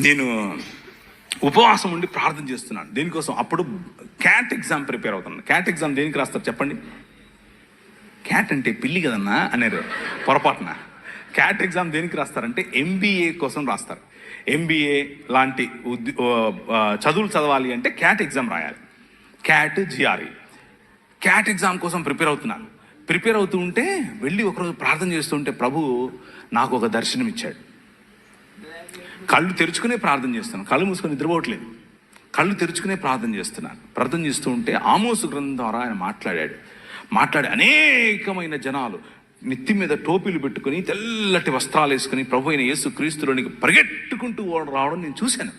నేను ఉపవాసం ఉండి ప్రార్థన చేస్తున్నాను దేనికోసం. అప్పుడు క్యాట్ ఎగ్జామ్ ప్రిపేర్ అవుతున్నాను. క్యాట్ ఎగ్జామ్ దేనికి రాస్తారు చెప్పండి? క్యాట్ అంటే పిల్లి కదన్నా అన్నారు పొరపాటున. క్యాట్ ఎగ్జామ్ దేనికి రాస్తారంటే ఎంబీఏ కోసం రాస్తారు. ఎంబీఏ లాంటి చదువులు చదవాలి అంటే క్యాట్ ఎగ్జామ్ రాయాలి. Cat GRE. క్యాట్ ఎగ్జామ్ కోసం ప్రిపేర్ అవుతున్నాను. ప్రిపేర్ అవుతూ ఉంటే వెళ్ళి ఒకరోజు ప్రార్థన చేస్తుంటే ప్రభు నాకు ఒక దర్శనం ఇచ్చాడు. కళ్ళు తెరుచుకునే ప్రార్థన చేస్తున్నాను, కళ్ళు మూసుకొని నిద్రపోవట్లేదు. కళ్ళు తెరుచుకునే ప్రార్థన చేస్తున్నాను. ప్రార్థన చేస్తూ ఉంటే ఆమోసు గ్రంథం ద్వారా ఆయన మాట్లాడి అనేకమైన జనాలు నెత్తి మీద టోపీలు పెట్టుకుని తెల్లటి వస్త్రాలు వేసుకుని ప్రభు అయిన యేసు క్రీస్తులోనికి పరిగెట్టుకుంటూ రావడం నేను చూశాను.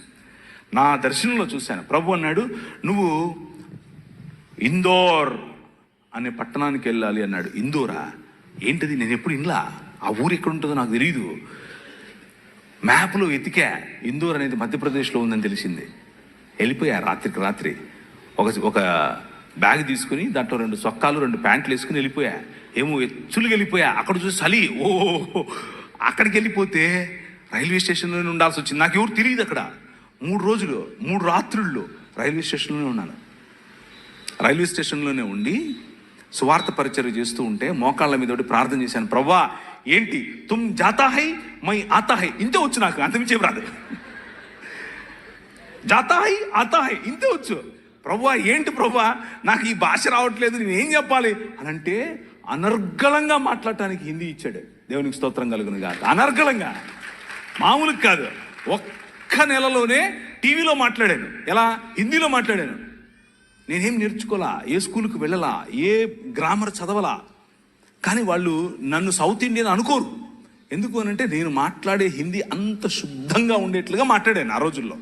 నా దర్శనంలో చూశాను. ప్రభు అన్నాడు, నువ్వు ఇందోర్ అనే పట్టణానికి వెళ్ళాలి అన్నాడు. ఇందోరా? ఏంటది? నేను ఎప్పుడు ఇన్లా, ఆ ఊరు ఎక్కడ ఉంటుందో నాకు తెలియదు. మ్యాప్లో వెతికా, ఇందోర్ అనేది మధ్యప్రదేశ్లో ఉందని తెలిసింది. వెళ్ళిపోయా రాత్రికి రాత్రి. ఒక బ్యాగ్ తీసుకుని దాంట్లో 2 చొక్కాలు 2 ప్యాంట్లు వేసుకుని వెళ్ళిపోయా. ఏమో ఎచ్చులుగా వెళ్ళిపోయా. అక్కడ చూసి చలి, అక్కడికి వెళ్ళిపోతే రైల్వే స్టేషన్లోనే ఉండాల్సి వచ్చింది. నాకు ఎవరు తెలియదు అక్కడ. 3 రోజులు 3 రాత్రుల్లో రైల్వే స్టేషన్లోనే ఉన్నాను. రైల్వే స్టేషన్లోనే ఉండి సువార్త పరిచర్య చేస్తూ ఉంటే మోకాళ్ళ మీద ప్రార్థన చేశాను. ప్రభా ఏంటి, తుమ్ జాతా హై మై ఆతా హై, ఇంతే వచ్చు నాకు, అంతమించేం రాదు. జాతా హై ఆతా హై ఇంతే వచ్చు. ప్రభువా ఏంటి ప్రభువా, నాకు ఈ భాష రావట్లేదు, నేను ఏం చెప్పాలి అని అంటే అనర్గళంగా మాట్లాడటానికి హిందీ ఇచ్చాడు. దేవునికి స్తోత్రం కలుగును గాక. అనర్గళంగా, మామూలుగా కాదు. ఒక్క నెలలోనే టీవీలో మాట్లాడాను. ఎలా? హిందీలో మాట్లాడాను. నేనేం నేర్చుకోలా, ఏ స్కూల్కి వెళ్ళలా, ఏ గ్రామర్ చదవలా. కానీ వాళ్ళు నన్ను సౌత్ ఇండియన్ అనుకోరు. ఎందుకు అని అంటే నేను మాట్లాడే హిందీ అంత శుద్ధంగా ఉండేట్లుగా మాట్లాడాను ఆ రోజుల్లో,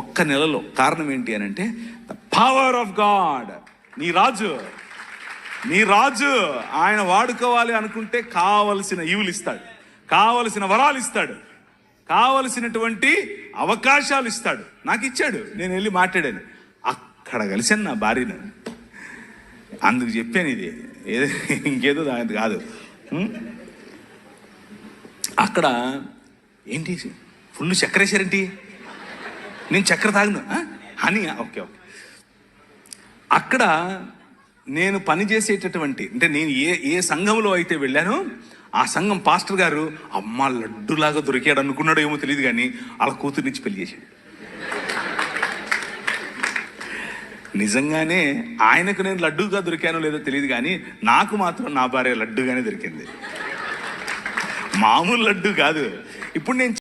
ఒక్క నెలలో. కారణం ఏంటి అని అంటే ద పవర్ ఆఫ్ గాడ్. నీ రాజు ఆయన వాడుకోవాలి అనుకుంటే కావలసిన ఈవులు ఇస్తాడు, కావలసిన వరాలు ఇస్తాడు, కావలసినటువంటి అవకాశాలు ఇస్తాడు. నాకు ఇచ్చాడు. నేను వెళ్ళి మాట్లాడాను. అక్కడ కలిసాను నా భార్యను. అందుకు చెప్పాను, ఇది ఇంకేదో దాని కాదు. అక్కడ ఏంటి ఫుల్ చక్కెర వేసారేంటి? నేను చక్కెర తాగను అని. ఓకే. అక్కడ నేను పనిచేసేటటువంటి, అంటే నేను ఏ సంఘంలో అయితే వెళ్ళానో ఆ సంఘం పాస్టర్ గారు అమ్మ లడ్డులాగా దొరికాడు అనుకున్నాడో ఏమో తెలియదు, కానీ వాళ్ళ కూతురునిచ్చి పెళ్లి చేశాడు. నిజంగానే ఆయనకు నేను లడ్డుగా దొరికానో లేదో తెలియదు, కానీ నాకు మాత్రం నా భార్య లడ్డుగానే దొరికింది. మామూలు లడ్డు కాదు. ఇప్పుడు నేను